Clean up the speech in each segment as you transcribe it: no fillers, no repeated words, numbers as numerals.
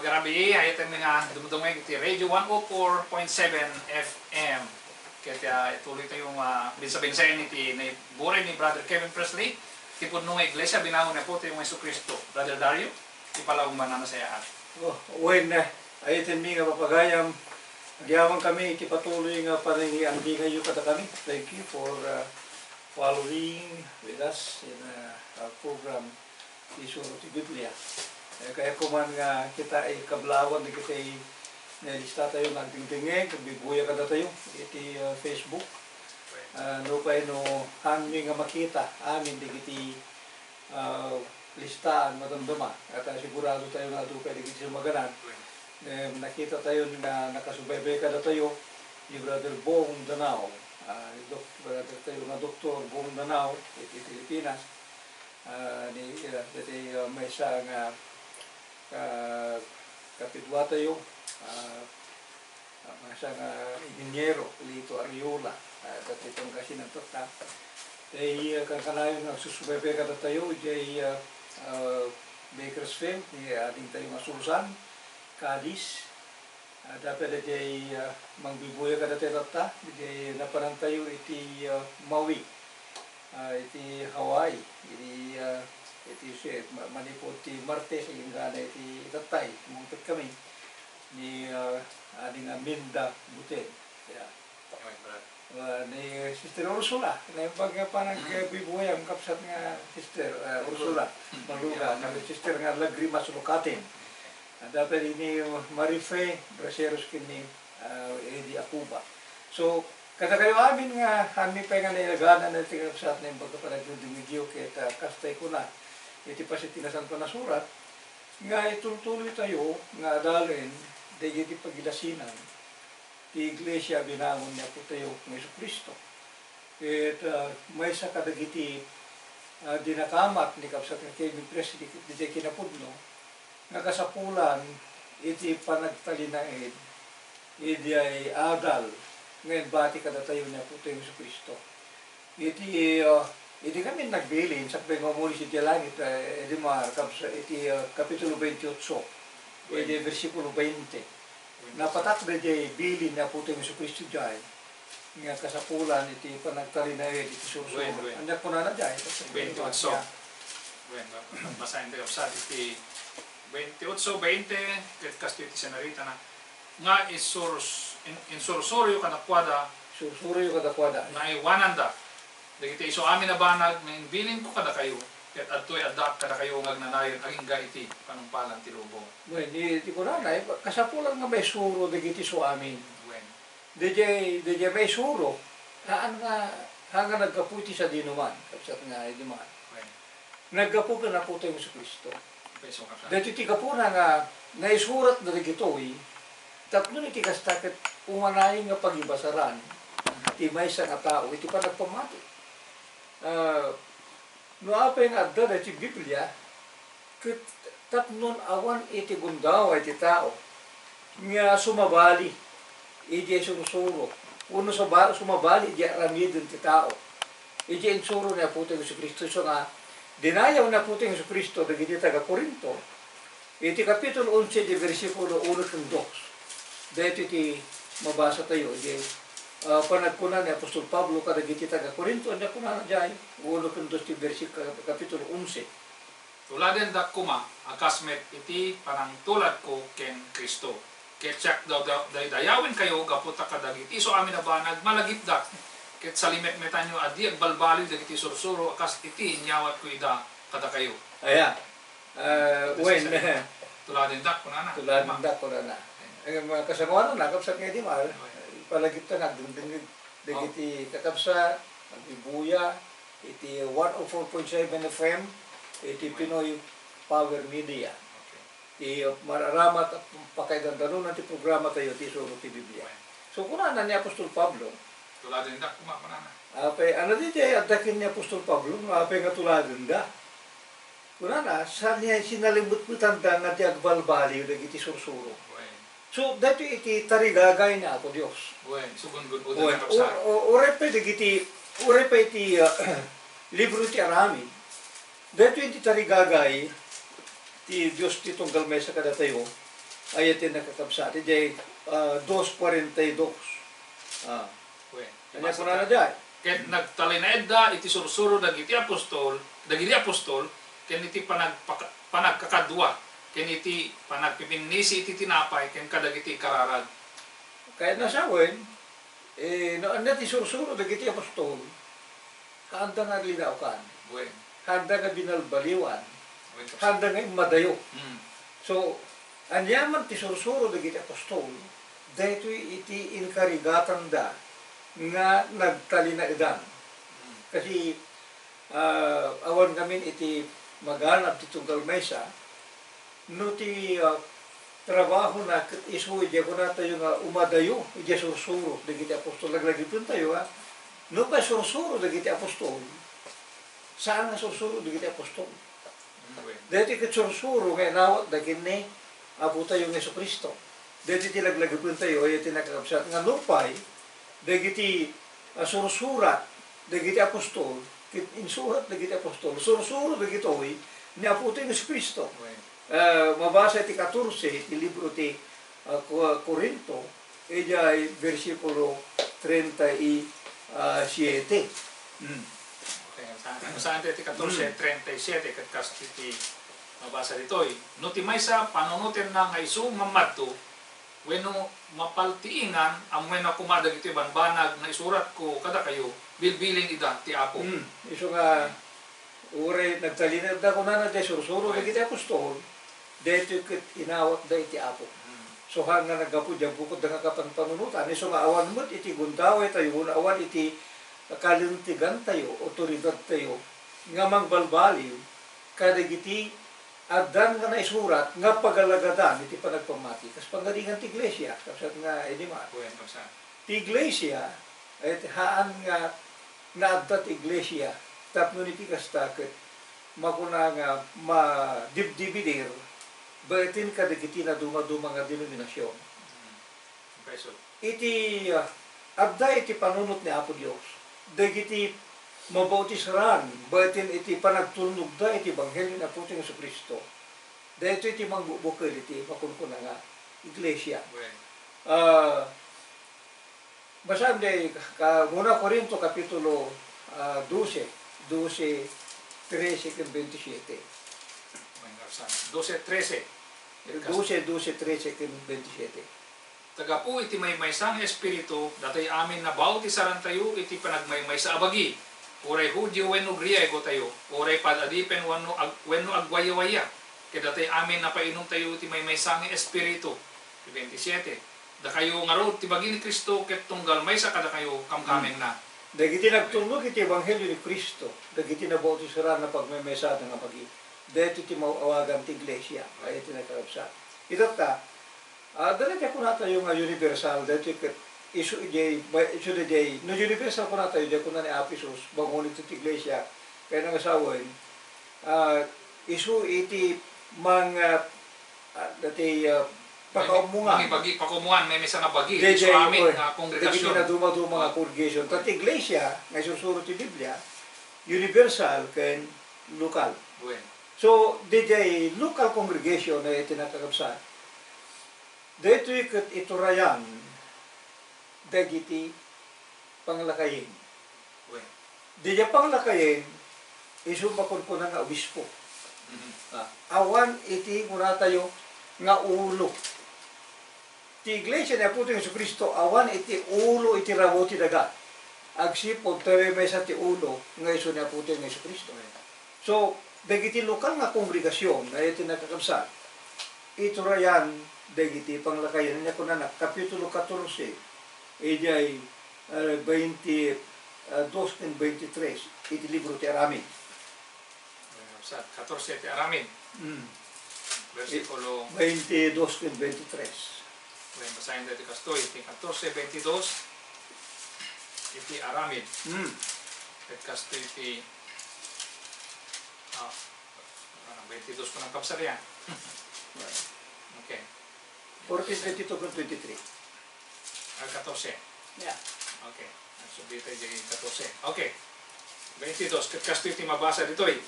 Magarabi, ayat nga dumudungay iti Radio 104.7 FM. Kaya ituloy tayong binsa-binsayin iti buray ni Brother Kevin Presley. Tipod nung iglesia, binangon na po ito yung Yesu Cristo. Brother Dario, ipalawang mananasayaan. When ayatin mi nga mapagayam, agyawan kami iti patuloy nga paringi andi ngayon kada kami. Thank you for following with us in our program Isuro ti Biblia. Kaya kuman nga kita ay kablawan na kita ay nalista tayo ng tingtingin, kabibuya kada tayo iti Facebook. No pa no hangmi nga makita amin di kiti listaan madamdama at sigurado tayo na ito pwede kiti sumaganan. Nakita tayo na nakasubaybay kada tayo ni Brother Bong Danao, brother tayo na Dr. Bong Danao iti Pilipinas. May isang kapitwa tayo, isang inhinyero, Lito Ariola, at itong kasi ng tota. Kanayon ang susubaybay kada tayo, Bakersfield, ating tayo masulusan, Cadiz, dapat mangbibuya kada tayo tota, naparang tayo iti Maui, iti Hawaii, iti manipod ti Martes yung gana iti tatay mungkit kami ni ading Aminda Buten ni Sister Ursula na yung pagkapanag bibuhay ang kapsat nga Sister Ursula maluga na Sister nga Lagrimas Lukatin dapat ini Marife Braseros kini Eddie Akuba. So kada kayo amin nga kami pa nga nilagana na iti kapsat na yung pagkapanag yung dumigyo kita kastay ko na iti pa si tinasan ko na surat, nga ituloy tayo, nga adalin, dahil iti pagilasinan, ti iglesia binangon niya po tayo ng Yesu Cristo. At may sa kadagiti dinakamat ni Kapsat ng Kevin Presley, di kinapudno, nga kasapulan, iti panagtalinaid, iti ay adal, ngayon bati kada tayo niya po tayo ng Yesu Cristo. Iti kami nagbilin sa pagmamuli si Langit, Edimar, iti Kapitulo 28, iti versikulo 20. Napatak na di bilin na puto yung Kristo dyan, nga kasapulan, iti panagtalinay, iti susunod. Andak po na na dyan. 28. Bueno, basahin tayo sa iti 28, 20, kasi iti senarita na, nga insursuryo kanakwada, nga iwananda, dagiti iso amin na banag ng bilin ko kada kayo ket adtoy adak kada kayo ng agnanayon aging iti panumpalan ti lubong. Bueno, di ko na kasapulan nga may suro dagiti so amin. Bueno. DJ may suro haan nga hanga nagkaputi sa dinuman kapsat nga dinuman. Bueno. Nagkapu ka na po tayo sa Kristo. Peso kapsat. Dati ti kapuna nga naisurat na dagitoy tatlo ni ti kastaket umanayon nga pagibasaran ti may sa nga tao iti pa nagpamati. No apay nga adda dati Biblia ket tatnon awan iti gundawa iti tao nga sumabali iti surusuro uno sumabali iti aramidon ti tao iti insuro na puto Yesu Kristo so nga dinayaw na puto Yesu Kristo dagiti taga Corinto iti kapitulo 11 di versikulo 1 kang 2 dati ti mabasa tayo iti panagkunan ni Apostol Pablo kadagiti taga Corinto anda kunan jay ulo kang 2 kapitulo 11. Tuladen da kuma akasmet iti panang tulad ko ken Kristo. Ketsak daw dayawin kayo gaputa kadagiti so amin na banag malagip dak. Ket salimet metanyo adi agbalbali dagiti sursuro akas iti nyawat ko ida kada kayo. Aya. When tuladen dak kunana. Tuladen dak kunana. Mga kasamaran na kapsat nga di mahal. Palagip ta nagdundingig dagiti kakabsa Ibuya iti 104.7 FM iti Pinoy Power Media iti mararamat at pakaidandanon ti programa tayo ti Suro ti Biblia. So kunana ni Apostol Pablo tuladen da kunana apay ano di jay adakin ni Apostol Pablo apay nga tuladen da kunana sa niya sinalimbut-butan da nga ti agbalbali dagiti sursuro. So, dati iti tarigagay na ako Diyos. Bueno, sugun-gun po na kapsat. Urepe iti libro ti Arami. Dati iti tarigagay ti Diyos ti tunggal mesa kada tayo. ayatin nakakabsat. Ijay 2:42. Wen. Kanya ko na dyan. Ket nagtalinaed da iti sursuro dagiti apostol, ken iti panagkakadwa, ken iti panagpipinisi iti tinapay, ken kadagiti kararag. Kaya nasawin, noon na ti sursuro dagiti apostol, handa nga linaw kan, Wen. handa nga binalbaliwan, Wen kapsat. handa nga madayo. Mm. So, anyaman ti sursuro dagiti apostol, dahito iti inkarigatan da nga nagtalinaidan. Kasi awan kami iti maganap ti tunggal mesa, no ti trabaho na isu iti ko na tayo nga umadayo, iti sursuro dagiti apostol, laglagipon tayo ha. No pa sursuro dagiti apostol, saan nga sursuro dagiti apostol? Wen. Dahito iti sursuro nga nawat dagin ni Apo tayo ng Jesucristo. Dahito iti laglagipon tayo, ay iti nakakabsat nga lupay, dagiti sursurat dagiti apostol, insurat dagiti apostol, sursuro dagitoy ni Apo tayo ng Jesucristo. Wen. Mabasa iti 14, iti libro ti Corinto, ijay versikulo 37. Okay, saan iti 14:37 ket kas iti mabasa ditoy. No ti maysa panunutin na nga isu mamadto wenno mapaltiingan amwen na kumadag iti banbanag na isurat ko kada kayo bilbilin ida ti Apo. Iso nga, uri nagtalinad na ko na de sursuro dagiti apostol, dahito inawat da iti Apo. So hanga nagapu dyan bukod na kapanpanunutan, iso nga awan mo't iti gundaway tayo, awan iti kalintigan tayo, otoridad tayo, nga mangbalbaliw, kadagiti adan nga naisurat, nga pagalagadan, iti panagpamati. Kas pangalingan ti iglesia, kapsat nga edima. Wen kapsa. Ti iglesia, at haan nga naadda ti iglesia, tapno niti kastaket, makuna nga madibdibidir, batin kadagiti na dumaduma nga denominasyon. Peso. Iti adda iti panunot ni Apo Dios. Dagiti mabautisran, batin iti panagtulnog da iti Ebanghelyo na Apo Jesu Kristo. Dahito iti mangbubukil iti makunkuna nga iglesia. Wen. Basahan day muna Corinto kapitulo 12, 13 and 27. Wen kapsa. 12:13. 12, 13 and 27. Tagapu iti maymaysang espiritu datay amin na bautisaran tayo iti panagmaymaysa abagi. Uray Hudyo wenno Griego tayo. Uray padadipen wenno agwayawaya. Kaya datay amin na painom tayo iti maymaysang espiritu. 27. Da kayo nga rod ti bagi ni Kristo ket tunggal maysa kada kayo kamkameng na. Dagiti nagtulog iti Ebanghelyo ni Kristo, dagiti nabautisaran na pagmaymesada nga pagi. Dahito iti mauawagan ti iglesia, ay iti nakarapsa. Ito ta, dali ko na tayo nga universal, dahito isu day, no universal ko na tayo, dahito na ni Apisos, bangunit iti iglesia, kaya nang asawin, isu iti mga, dati, pakaumungan. May bagi pakumuan may misa nga bagi. Dahito So amin nga dagiti kongregasyon. na dumaduma nga congregation. Tati iglesia, nga susurot ti Biblia, universal ken lokal. Wen. So, DJ local congregation na itinakakabsat. Dito ikot iturayan dagiti panglakayin. Wen. DJ panglakayin isubakon ko na nga obispo. Awan iti muna tayo nga ulo. Ti iglesia na puto ng Jesucristo, awan iti ulo iti rabo ti daga. Agsipod tayo may sa ti ulo nga iso na puto ng Jesucristo. So, dagiti lokal nga kongregasyon na iti nakakabsat, iturayan dagiti panglakayan niya ko na kapitulo 14, ijay 22 and 23, iti libro ti Aramin. Sa 14 ti Aramin. Versikulo 22 and 23. Wen basahin dati kastoy iti 14:22 iti Aramin. Ket kastoy iti 22 ko ng kapsarya. Okay. 14, 22, 23. 14. Yeah. Okay. So dito yung 14. Okay. 22. Kasto iti mabasa dito eh.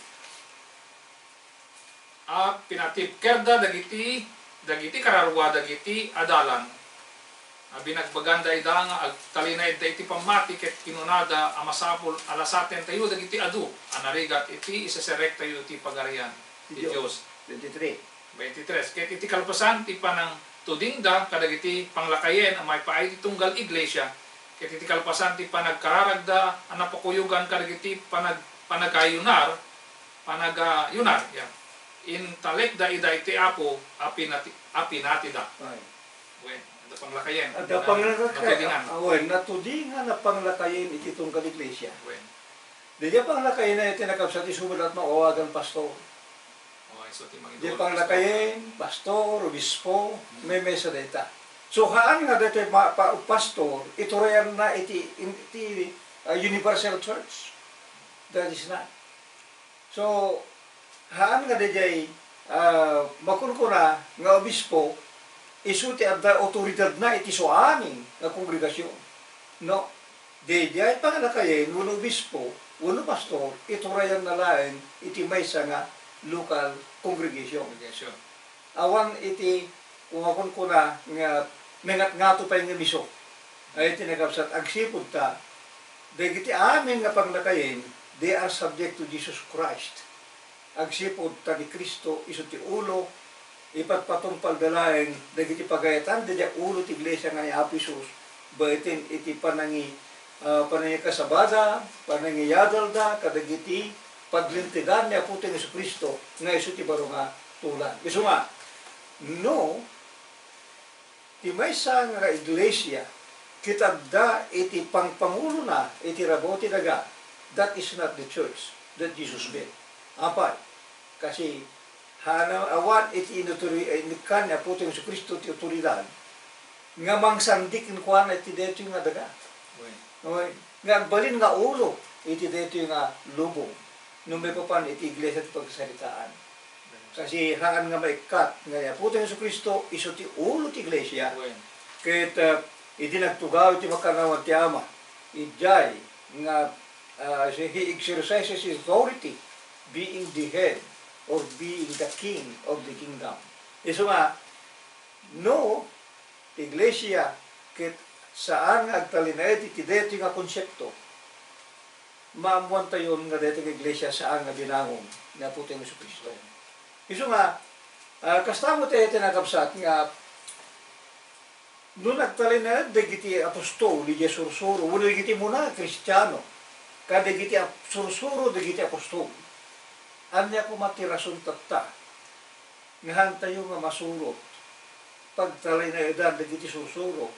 Pinatipkerda dagiti dagiti kararwa dagiti adalan. Binagbaganda ida nga agtalinay da iti pamati ket kinunada amasapol alasaten tayo dagiti adu anarigat iti isaserek tayo iti pagarian ti Dios. 23. 23. Ket iti kalpasan ti panang tudingda kadagiti panglakayen ang may paay ti tunggal iglesia. Ket iti kalpasan ti panagkararagda anapakuyugan kadagiti panagayunar panagayunar ya. Intalek da ida iti apo api nati da. Ay. Wen, ada panglakayen. Ada panglakayen. Natudingan. Awen, natudingan na panglakayen iti tungkal iglesia. Wen. Di panglakayen na iti nakapsat isubad at maawagan pastor. Okay, so ti Di magidol. panglakayen, pastor, obispo, may mesa data. So haan nga dito pastor, ito rin na iti universal church. That is not. So, haan nga dito makunkuna nga obispo, isuti at otoridad na iti so aning na kongregasyon. No, di ay pangalakayin, wano obispo, wano pastor, ito rin na lain iti maysa nga local congregation. Congregation. Awan iti kumakon ko na nga mengat nga to pa yung miso. Ay tinagapsat agsipod ta. Dagiti amin nga panglakayin, they are subject to Jesus Christ. Agsipod ta ni Kristo iso ti ulo ipatpatong pagdalain dagiti pagayatan dadya ulo ti iglesia nga ni Apisus baitin iti panangi kasabada, panangi yadalda kadagiti paglintigan ni Apo ti Kristo nga iso ti baro nga tulan. Iso nga no ti maysa nga iglesia kitagda iti pangpangulo na iti raboti daga, that is not the church that Jesus built. Apay, kasi awan iti inikan niya po ito yung Kristo ti otoridad nga mangsandik in kuwan iti deto yung daga. Okay. Nga balin nga ulo iti deto yung lubong nung may papan iti iglesia ti pagsaritaan. Kasi haan nga maikat nga niya po ito yung Kristo iso ti ulo ti iglesia kahit iti nagtugaw iti makanawan ti ama ijay nga he exercises his authority being the head or being the king of the kingdom. Iso nga, no, iglesia, kit saan nga agtalinay iti deto nga konsepto, maamuan tayo nga deto nga iglesia saan nga binangon nga po tayo sa Kristo. Iso nga, kastamo tayo tinagapsat nga, nung nagtalinay dagiti apostol, di sursuro, wala dagiti muna, Kristiyano, kadagiti sursuro, dagiti apostol. Anya ko matirason tatta, ngahan tayo nga masurot, pagtalay na edad, dagiti susuro,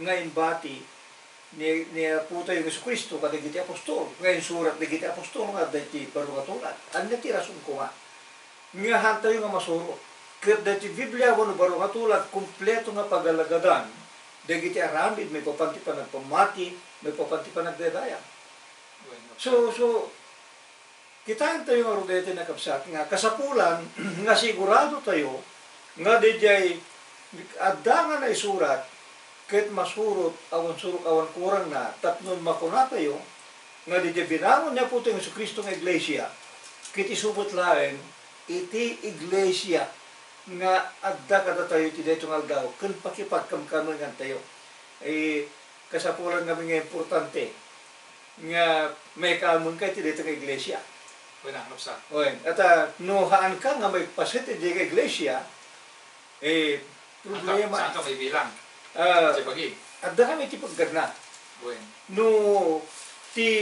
ngayon bati, niya po tayo ng Kristo, kadagiti apostol, ngayon surat, dagiti apostol, nga dagiti barungatulat, anya tirason ko nga, ngahan tayo nga masurot, kaya dagiti Biblia, wano barungatulat, kumpleto nga pagalagadan, dagiti aramid, may papanti pa nagpamati, may papanti pa nagdadaya. So, kitaan tayo nga rudete na kapsat nga kasapulan nga sigurado tayo nga dijay adda na isurat ket masurot awan surok awan kurang na tapnon makuna tayo nga dijay binangon niya po tayo sa Kristo nga iglesia ket isubot laeng iti iglesia nga adda kada tayo ti deto nga aldaw ken pakipagkamkamon nga tayo ay kasapulan nga mga importante nga may kamon kay ti deto nga iglesia. Oy, at nuhaan ka nga may pasit di ka iglesia, problema. Saan ka may bilang? At da kami ti paggagna. No, ti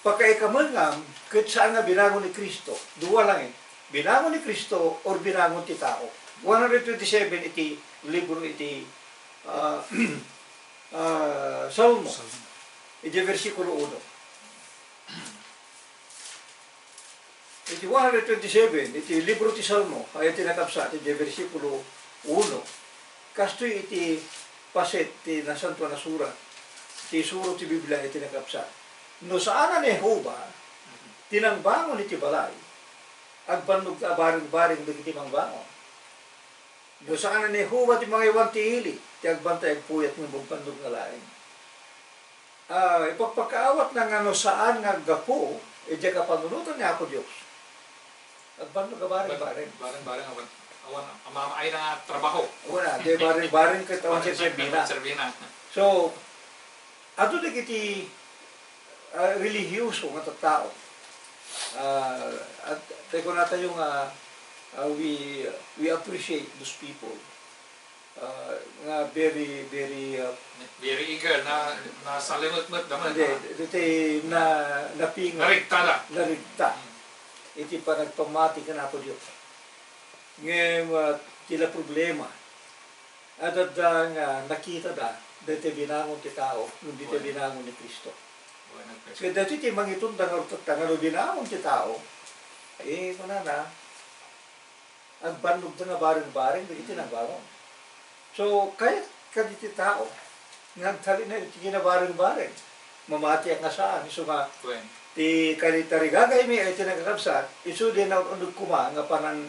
pagkaikaman nga, kahit saan nga binangon ni Kristo, duwa lang binangon ni Kristo or binangon ti tao. 127 iti libro iti Salmo. Iti versikulo 1. Iti 127, iti libro ti Salmo, ay tinakapsa, iti versikulo 1. Kastoy iti paset ti nasanto na surat, ti suro ti Biblia iti nakapsa. No saan na Jehova, tinangbangon iti balay, agbannog ka baring-baring dagiti mangbangon. No saan na Jehova ti mga iwan ti hili, ti agbantay agpuyat ng bugbannog na laing. Ipagpakaawat na nga no saan nga gapo, iti kapanunutan niya ako Diyos. Agbannog ka baring-baring. Baring-baring awan ay na trabaho. Una, di baring-baring katawan sa Serbina. Serbina. So, ato na kiti relihiyoso nga tao. At teko na tayo nga we appreciate those people. Nga very Very eager na salimot-mot naman. hindi napinga Narigtada. narigta iti pa nagpamati ka na po Diyos ngayon tila problema at nga nakita dati binangon ti tao nung dito binangon ni Kristo kaya dati ti mangitong tangalo binangon ti tao manana ang bandog na baring-baring dito nagbangon. So, kaya kaditi tao, nagtali na iti ginabaring-baring. Mamati ang asaan. So nga, ti kalitarigagay mi ay tinagkakabsat, iso din na unod kuma, nga panang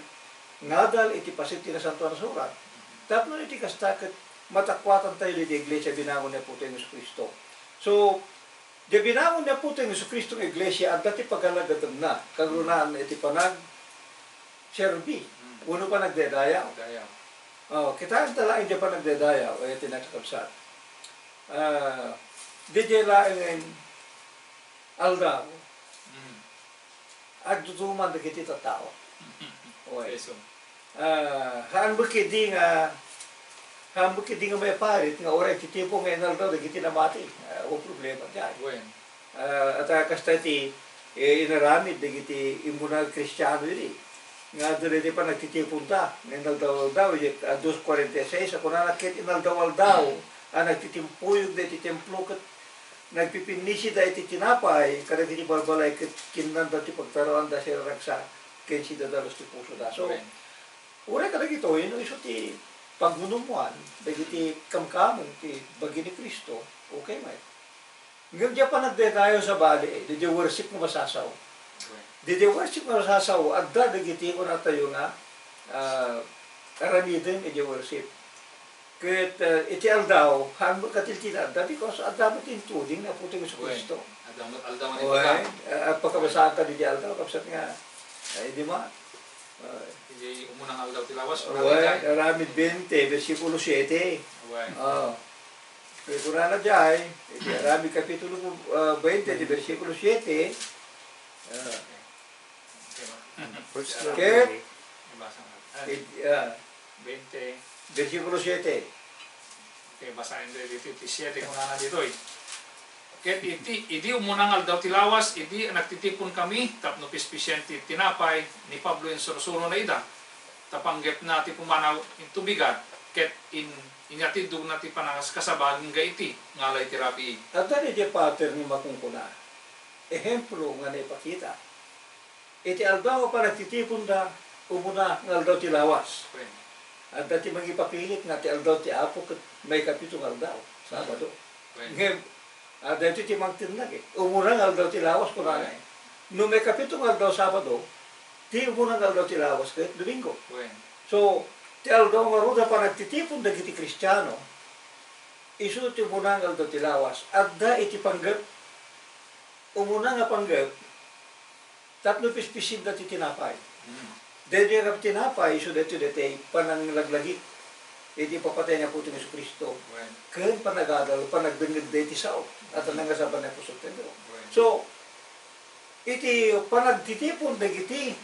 ngadal iti pasit ti na Santo Surat. Tapos iti kastakit, matakwatan tayo di iglesia binangon na puto yung Kristo. So, di binangon na puto yung Kristo ng iglesia, at dati pagkalagatan na, kagrunaan iti panag, serbi. Uno pa nagdedayaw. Kita ang talaing di pa nagdedayaw, ay tinakakabsat. Di laing aldaw, at tutuman na kiti tao. Haan bukidi nga may parit, nga oray titipo nga inaldaw, na kiti namati. O problema dyan. At kasta iti, inaramid, na kiti imunag kristyano yun nga doon hindi pa nagtitipon ta, inaldaw-aldaw, 2:46, ako na nakit inaldaw-aldaw, nagtitimpuyog na ititimplo, nagpipinisi da iti tinapay, kada iti balbalay, kinanda ti pagtaroan da siya ragsa, kensi da dalos ti puso da. So, uray kada ito, iso ti pagmunumuan, iti kamkamon, ti bagi ni Kristo, okay may. Ngayon diya pa nagdedayo sa bali, di worship mo masasaw. Di worship mo masasaw, at dagiti ko na tayo nga, aramidin di worship. Kahit iti aldaw, hanmo katiltinan, because adamot intuding na puting sa Kristo. Aldaman at pagkabasahan ka di aldaw, kapsat nga, ay di ma. Hindi umunang aldaw tilawas. Aramid 20, versikulo 7. Kaya kung na dyan, aramid kapitulo 20, versikulo 7, Kaya, 20. versikulo 7. Okay, basahin dito, 7 kung na dito eh. Kaya idi umunang aldaw tilawas, idi nagtitipon kami, tapno pispisyente tinapay, ni Pablo yung sursuro na ida. Tapanggap natin pumanaw yung tubigan, ket inyatidog natin panangas kasabagin ga iti, ngalay tirapi. At dali di pattern ni makungkuna. Ehemplo nga na ipakita. Iti aldaw pa nagtitipon da, umuna ng aldaw tilawas. At dati magipapilit nga ti aldaw ti apo, may kapitong aldaw, Sabado. Ngayon, dati ti mangtinag umuna ng aldaw tilawas ko na no may kapitong aldaw Sabado, ti umuna ng aldaw tilawas kahit Domingo. So, ti aldaw nga ruda pa nagtitipon da iti Kristiyano, isu ti umuna ng aldaw tilawas, at da iti panggap, umuna nga panggap, tatlo pispisin dati tinapay. Dahil yung tinapay, so dati pananglaglagi. Iti papatay niya po ito ni Kristo. Kaya panagadaw, panagdangag dati sao. At ang nangasaban niya po sa Pedro. So, iti panagtitipon na iti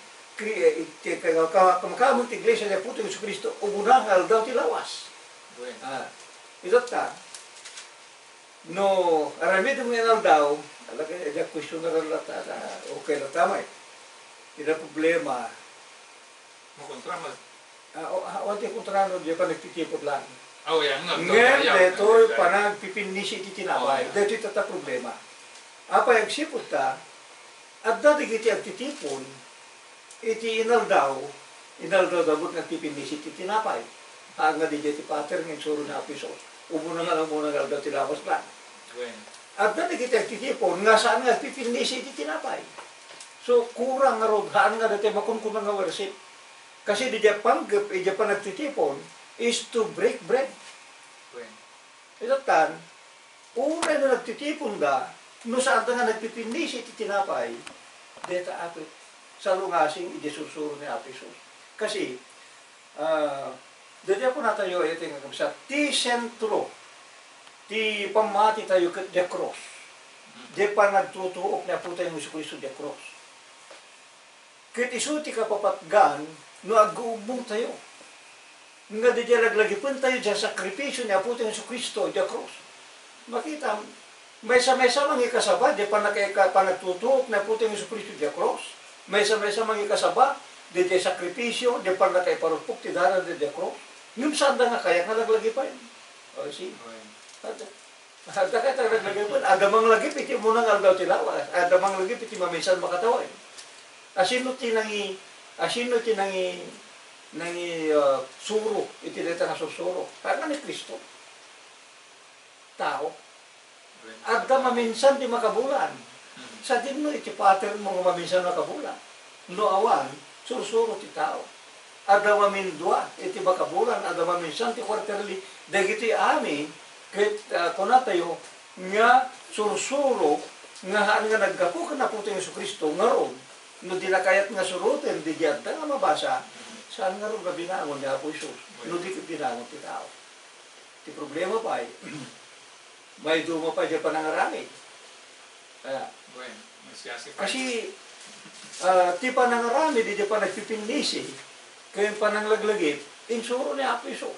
kamakamong ti iglesia niya po ito ni Kristo, umunang aldaw tilawas. Ito ta. No, aramid mo yan aldaw, alaga, yung question na rin lata, okay na tamay. Ito problema. Makontra mo. Wante kontrano, di pa nagtitipot lang. Yan nga. Ngayon, ito, panagpipinisi iti tinapay. Dito ito ta problema. Apa yung sipot ta, at dati iti agtitipon, iti inaldaw dabot nagpipinisi iti tinapay. Nga di iti pattern ng suro na apiso. Umuna nga aldaw tilawas lang. At dati kita agtitipon, nga saan nga pipinisi iti tinapay. So, kurang nga rodhaan nga dati makunkunang nga worship. Kasi di panggap, di pa nagtitipon, is to break bread. Ito tan, una na nagtitipon da, no saan nga nagpipinisi iti tinapay, deta apit, sa lungasing iti sursuro ni Apisos. Kasi, Dadi po na tayo, ito nga kabisa, ti sentro, ti pamati tayo kat di cross. Di pa nagtutuok na po tayo ng Kristo di cross. Kit isu ti kapapatgan, no aguubong tayo. Nga di laglagipin tayo dyan sakripisyo niya po tayo ng Kristo di cross. Makita, may sa-mesa mga ikasaba, di pa nagtutuok na po tayo ng Kristo di cross. May sa-mesa mga ikasaba, di sakripisyo, di pa nakaiparupok ti daran di cross. Yung sanda nga kaya nga naglagi pa yun. O, see? Ada ka naglagi pa yun. Adamang lagi, piti mo nang aldaw tilawas. Adamang lagi, piti mamisan makatawa yun. Asino tinangi suro, iti deta nga susuro. Kaya ni Kristo. Tao. Ada maminsan di makabulan. Sa din mo, iti pattern mo nga maminsan makabulan. No awan, susuro ti tao. Ada mamindua, iti makabulan, ada maminsan ti quarterly. Dagiti amin, kahit kuna tayo, nga sursuro, nga naggapo ka na po tayo sa Kristo, nga ron, no di na kayat nga surutin, di gyad nga mabasa, saan nga ron ka binangon niya po Isus? No di ka binangon ti tao. Ti problema pa may duma pa dyan panangarami. Kaya, kasi, ti panangarami, di dyan pa nagpipinisi, kaya pananglaglagip, insuro ni Apo Isus.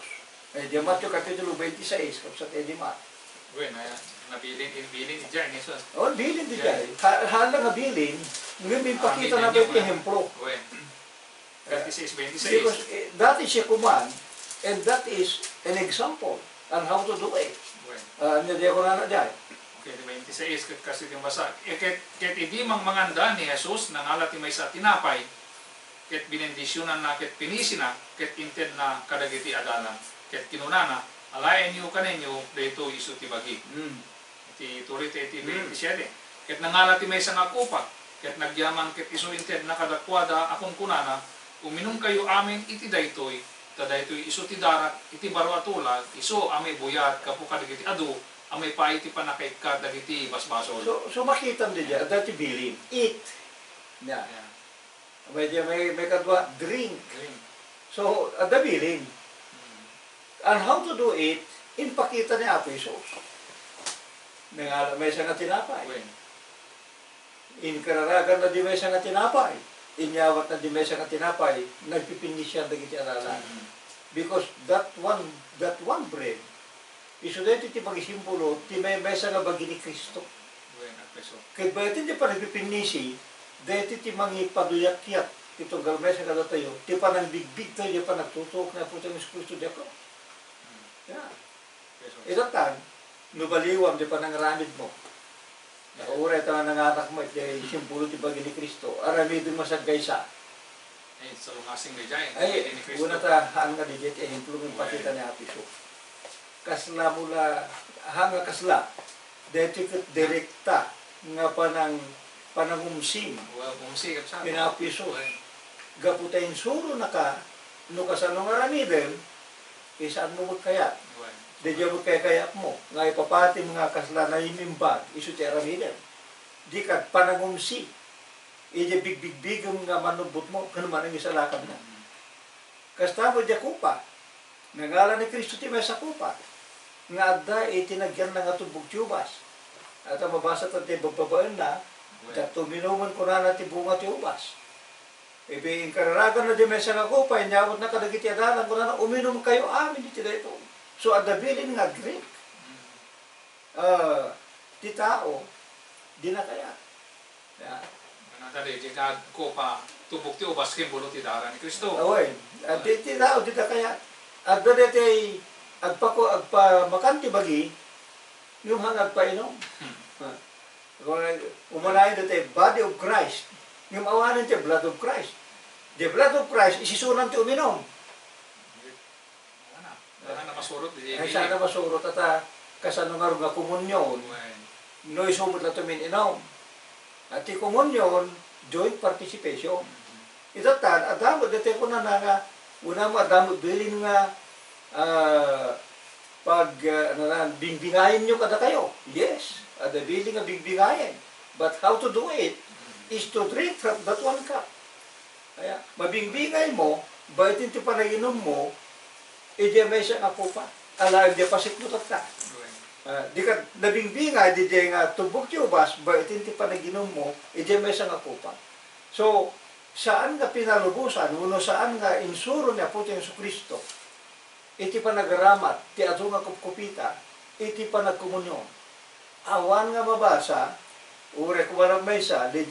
Di Matthew Kapitulo 26, kapsat di Mat. Bueno, nabilin dyan, Isus. O, bilin di dyan. Hala nga bilin, ngayon pakita na ba yung ehemplo. Bueno, 26. Because that is a command, and that is an example on how to do it. Bueno. Hindi ako na dyan. Okay, 26, kasi yung basa. Ket hindi mang manganda ni Jesus, nangalat may sa tinapay, ket binendisyonan na, ket pinisi na, ket inted na kadagiti adalan, ket kinunana, alayan niyo kaninyo, dito isu ti bagi. Iti turite iti 27. Ket nangalat may sa nakupak, ket nagyaman, ket isu inted na kadakwada, akong kunana, uminom kayo amin iti daytoy, daytoy isu ti darat, iti baro atula, isu amay buyat, kapu kadagiti adu, amay pa iti panakaikat, dagiti basbasol. So makita mo dyan, dati bilin, eat. Yeah. Yeah. May kadwa, drink. Drink. So, ada bilin. And how to do it, inpakita ni Apo Isus. May isang tinapay. Bueno. Inkararagan na di may isang tinapay. Inyawat na di may isang tinapay, nagpipinis siya dagiti aralan. Because that one bread, isudete ti pag-isimpulo, ti may isang bagi ni Kristo. Bueno, peso. Kaya ba ito di pa nagpipinisi, dahil ti mangi paduyak-yak, itong galmesa kada tayo, ti pa nang bigbig tayo, di pa nagtutok na po tayo sa Kristo di ako. Yeah. Peso. Ito tan, nubaliwam, di pa nang ramid mo. Naura ito nga nanganak mo, di simpulo ti bagi ni Kristo, aramidin mo sa gaysa. Ay, sa lungasing ni Jai, Ay, ni Cristo. una ta, hang nga di jet, ehemplo ng pakita ni Apiso. Kasla mula, hanga kasla, dito direkta, nga panangumsim, Well, bumsi ka sa. pinapiso. Gaputayin suro na ka, no kasano nga ramidem, isaan mo magkayat. Bueno. Di dyan magkayat mo. Nga ipapati mga kasla na imimbag, iso ti ramidem. Di ka panangumsi. Ija bigbig-bigam nga manubot mo, kano man ang isalakam na. Kasta mo dya kupa. Nangalan ni Kristo ti may sa kupa. Nga adda itinagyan na nga tubog tiyubas. At ang mabasa tayo bababaan na, dato minuman ko na natin bunga ti ubas. Ibi kararagan na di may sa nga kupa, inyawat na kadagiti adalan ko na uminom kayo amin iti dito. So adabilin nga drink. Ti tao, di na kaya. Yeah. Tadi, di ka ko pa tubok ti ubas kimbolo ti dara ni Kristo. Away, di tao, di na kaya. Adda dito agpa makanti bagi, yung hangag pa inom. Umanayin dito, body of Christ. Yung awanin ito, blood of Christ. The blood of Christ, isisunan ti uminom. Wala na masurot. Ay sana masurot at kasano nga nga komunyon. No isumot na tumin inom. At ti komunyon, joint participation. Ito tan, adamo, dito ko na nga, una mo, adamo, bilin nga, bingbingayin nyo kada kayo. Yes, ada bilin nga bingbingayin. But how to do it is to drink from that one cup. Kaya, mabingbingay mo, Baitin ti panaginom mo, edi may siya nga kupa. Alam di pasikmutot ka. Di ka nabingbinga, di nga tubog ti ubas, baitin ti panaginom mo, edi may siya nga kupa. So, saan nga pinalubusan, uno saan nga insuro niya po ti Yesu Kristo, iti panagaramat, ti ato nga kupkupita, iti panagkomunyon. Awan nga mabasa, ure kumarang may sa, di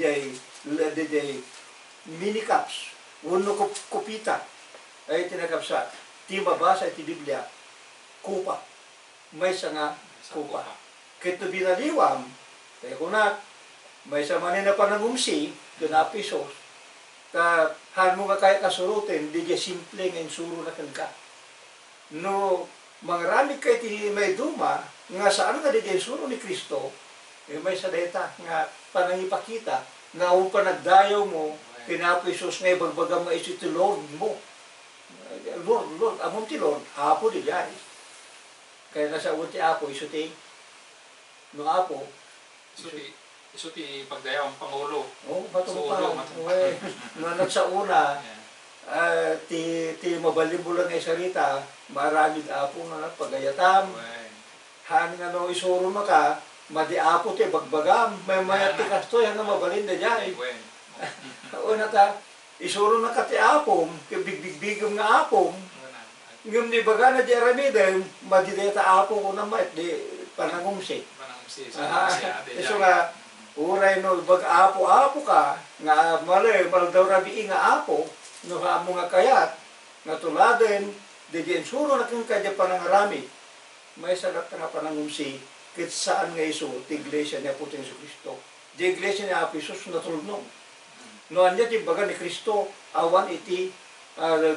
mini cups, uno kupita, ay tinakapsa, ti mabasa iti Biblia, kupa, may sa nga kupa. Kito binaliwam, kaya kunat, may sa manina pa nangumsi, kinapisos, han mo nga kaya kasurutin, di simple nga insuro na ka. No, mangrami kay ti may duma, nga saan nga di insuro ni Kristo, may sa data nga panangipakita, nga kung panagdayaw mo, pinapisos nga bagbagam nga isi ti Lord mo. Lord, among ti Lord, apo di yan. Kaya nasa uti apo, iso ti, no apo, iso ti pagdayaw ang Pangulo. oh, matupang. No, nagsauna, ti mabalimbulan nga isarita, maraming apo nga pagayatam. Han nga no isuro maka, madi apo ti bagbagam, may mayat ti kastoy, hanggang mabalinda dyan. Una ta, isuro na ka ti apom, bigbigam nga apom, ngam ni baga na di aramida, madideta apo ko na mayat, di panangumsi. Iso nga, uray no, bag apo-apo ka, nga malay, maldaw rabi nga apo, no mo nga kayat, nga tuladen, di insuro na kang kaya panangarami, may sagat nga panangumsi, kit saan nga iso, ti iglesia niya po ti Yesu Kristo. Di iglesia niya Apo Isus natulunong. Noan niya ti baga ni Kristo, awan iti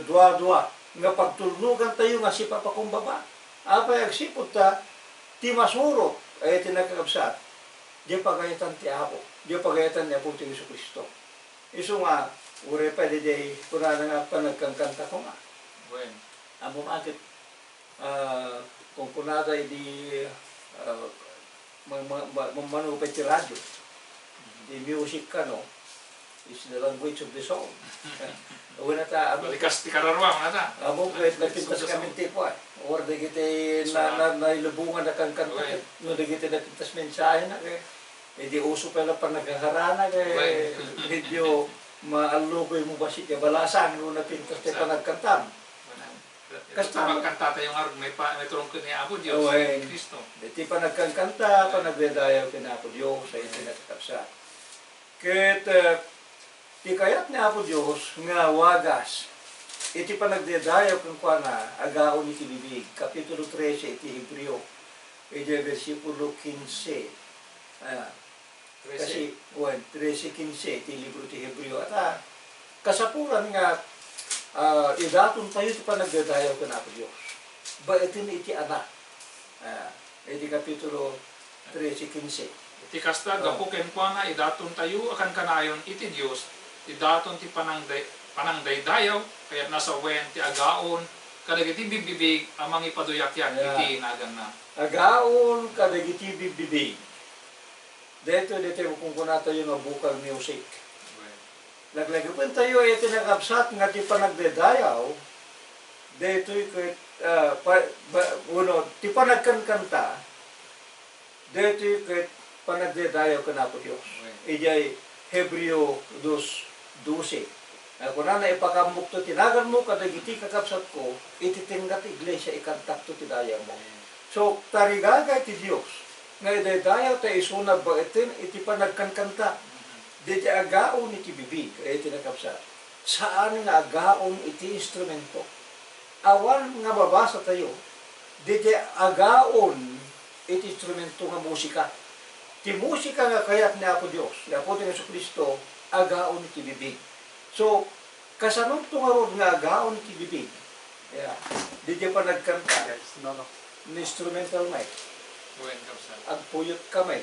dua-dua, nga pagtulnugan tayo nga si papakumbaba. Apay agsipot ta, ti masuro, ay tinakakabsat, di pagayatan ti Apo, di pagayatan niya po ti Yesu Kristo. Iso nga, ure pa di day, kuna na nga panagkangkanta ko nga. Amo makit, kung kunada di manupay ti radyo, di music ka no, is the language of the song. Una ta, Balikas ti kararwa, mga ta. amo kahit napintas kami tipo or di kita nailubungan na kang kanta, no di kita napintas mensahe na kaya, di uso pala pa nagkaharana kaya, medyo maalukoy mo ba siya balasan no napintas tayo pa nagkantam. Kasta magkanta tayo nga, may turong ko ni Apo Diyos, Kristo. Di pa nagkangkanta, pa nagdadayaw kina Apo Diyos sa itinatapsa. Kahit di kayat ni Apo Diyos nga wagas, iti pa nagdadayaw kung kwa na agaon iti bibig, Kapitulo 13 iti Hebreo, iti versikulo 15. Kasi 13-15 iti libro iti Hebreo. At kasapuran nga, idatong tayo iti pa nagdadayaw kina Apo Diyos. Baitin iti anak. Iti Kapitulo 13-15. Iti kasta, gapuken ko na, idaton tayo, akan kanayon, iti Diyos, idaton ti panangdaydayaw, kaya nasa wen, ti agaon, kadagiti bibibig, amang ipaduyak yan, iti inagan na. Agaon, kadagiti bibibig. Dito kung kuna tayo nga bukal music. Laglagipin tayo, iti nakapsat, nga ti panagdaydayaw, dito ti panagkankanta, dito panagdadayaw ka na po Diyos. Ijay Hebreo 2:12. Kung na ipakambuk to tinagan mo, kadagiti kakapsat ko, ititinggat iglesia ikantak to tidayaw mo. So, tarigagay ti Diyos. Nga idadayaw tayo isunag ba itin, iti panagkankanta. Diti agaon iti bibig, iti nakapsat. Saan nga agaon iti instrumento? Awan nga babasa tayo, diti agaon iti instrumento nga musika. Ti musika nga kayat ni Apo Diyos, ni Apo Yesu Kristo, agaon iti bibig. So, kasanong tungarod nga agaon iti bibig. Diti pa nagkanta, instrumental mic. Agpuyot kamay.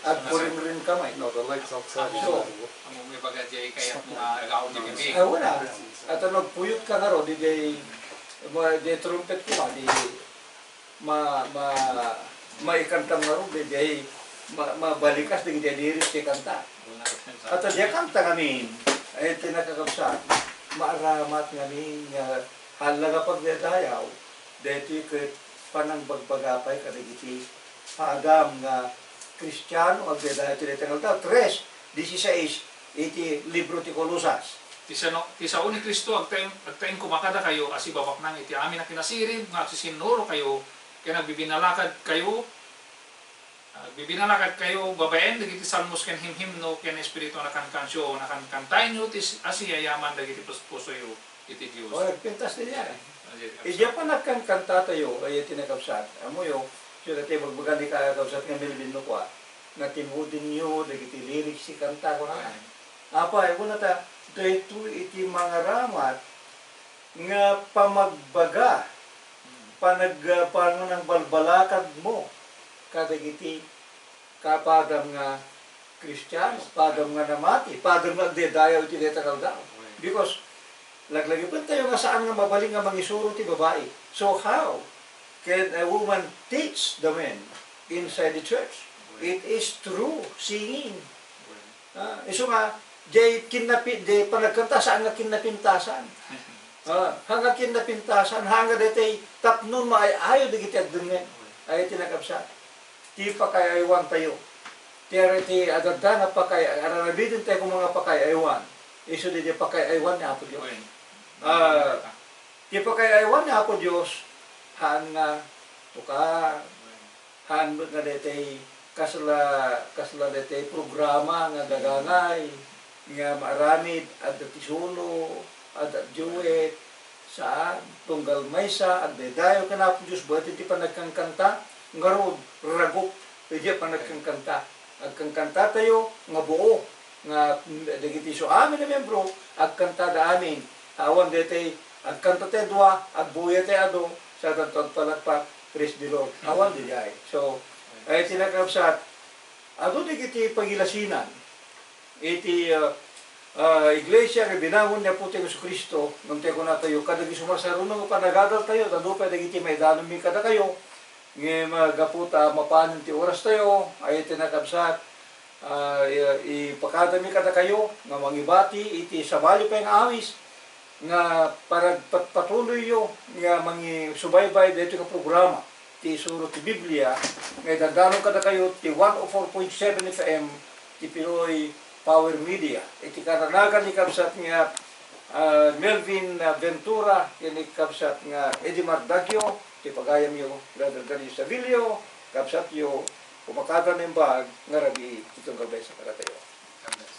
Agpuring-ring kamay. No, the lights outside. So, Amo may bagay kayat mga agaon ni bibig. wala. At nagpuyot ka nga ro, di trumpet ko nga, di maikantang nga ro, di mabalikas, di diris di kanta. At di kanta kami, ay tinakakabsat, maaramat nga ni nga halaga pagdadayaw dito ket panang bagbagapay kadagiti pagam nga Kristiyano agdadayaw ti tangal ta 3:16 iti libro ti Colosas. Tisa uni Kristo agtaing kumakada kayo asi babak nang iti amin na kinasirib nga sisinuro kayo kaya nagbibinalakad kayo babaen dagiti salmos ken himhimno ken espiritu na kankansyo na kankantay nyo tis asi yayaman dagiti puso yo iti Dios. O nagpintas din yan. Iya pa nagkankanta tayo ay tinakapsat. Amo yo siya dati magbagali ka kapsat nga milbin no kwa na tinudin nyo dagiti lyrics si kanta ko na. Apa ay una ta dito iti mga ramat nga pamagbaga panang balbalakad mo kadagiti kapadam nga Kristiyano, padam nga namati, padam nga agdedayaw iti detakal daw. Because laglagi pa tayo nga saan nga mabaling nga mangisuro ti babae. So how can a woman teach the men inside the church? It is through singing. Iso nga, jay panagkanta saan nga kinapintasan. Hanggang kinapintasan, hanggang detay tapnon maayayo digiti agdungen. Ay tinakapsa. Ti pakayaywan tayo. Ti adada na aranabidin tayo kung mga pakayaywan. Iso di pakayaywan ni Apo Diyos. Ti pakayaywan ni Apo Diyos, haan nga tuka, haan nga detay kasla detay programa nga daganay, nga maaramid, at tisulo, at duet, saan, tunggal maysa, at dedayo ka na po Diyos, buhat iti pa nagkangkanta, nga rood, ragok, iti pa nagkangkanta. Agkangkanta tayo, nga buo, nga dagiti so amin na membro, agkanta da amin, awan detay, agkanta tayo dua, agbuya tayo ado, sa tantod palagpak, praise the Lord, awan di ay. So, ay tinakapsat, ado digiti pagilasinan, iti iglesia nga binangon niya po tayo sa Kristo, nung tayo na tayo, kadagi sumasarunong panagadal tayo, tando pa dagiti may danumi kada kayo, nga magaputa mapanin ti oras tayo, ay tinakabsat, ipakadami kada kayo, nga mangibati, iti sabali pa yung awis, nga para patuloy yo, nga mangi subaybay dito ka programa, ti suro ti Biblia, nga dandanon kada kayo, ti 104.7 FM, ti Pinoy Power Media. Iti karanagan ni kabsat nga Melvin Ventura, ni kabsat nga Edimar Dagyo, ti pagayam yo Brother Daniel Savilio, kabsat yo kumakada ng bag nga rabi itong gabay sa karatayo.